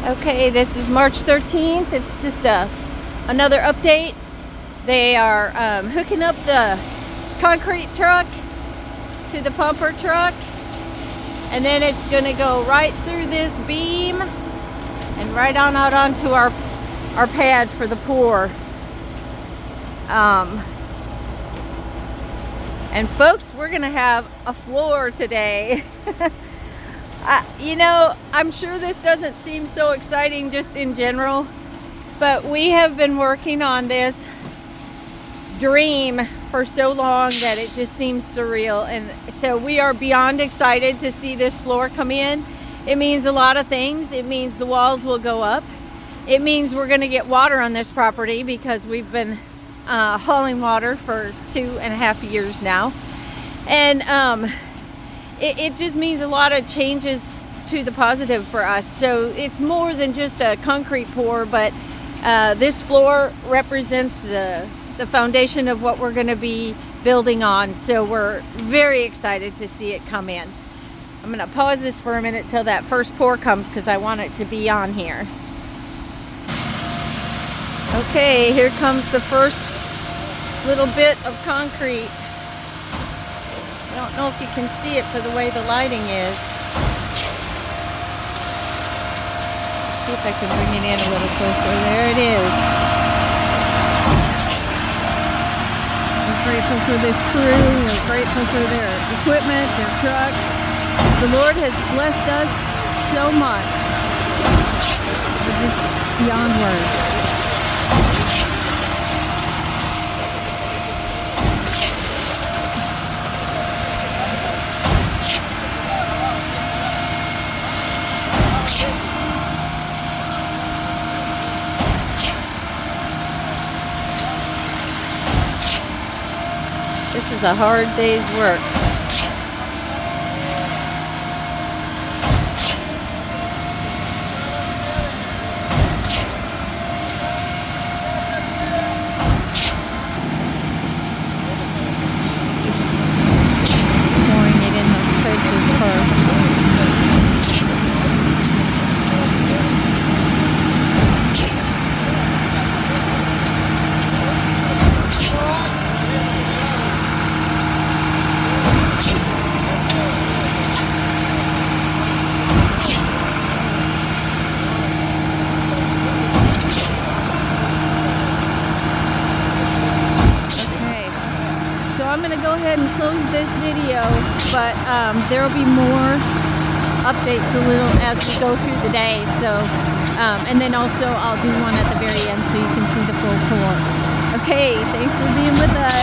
Okay, this is March 13th. It's just another update. They are hooking up the concrete truck to the pumper truck, and then it's going to go right through this beam and right on out onto our pad for the pour. And folks, we're going to have a floor today. I'm sure this doesn't seem so exciting just in general, but we have been working on this dream for so long that it just seems surreal. And so we are beyond excited to see this floor come in. It means a lot of things. It means the walls will go up. It means we're going to get water on this property because we've been hauling water for 2.5 years now. And it just means a lot of changes to the positive for us. So it's more than just a concrete pour, but this floor represents the foundation of what we're going to be building on. So we're very excited to see it come in. I'm going to pause this for a minute till that first pour comes because I want it to be on here. Okay, here comes the first little bit of concrete. I don't know if you can see it for the way the lighting is. See if I can bring it in a little closer. There it is. We're grateful for this crew. We're grateful for their equipment, their trucks. The Lord has blessed us so much. We're just beyond words. This is a hard day's work. Pouring it in those trenches first. I'm going to go ahead and close this video, but there will be more updates a little as we go through the day. So, and then also I'll do one at the very end so you can see the full pour. Okay, thanks for being with us.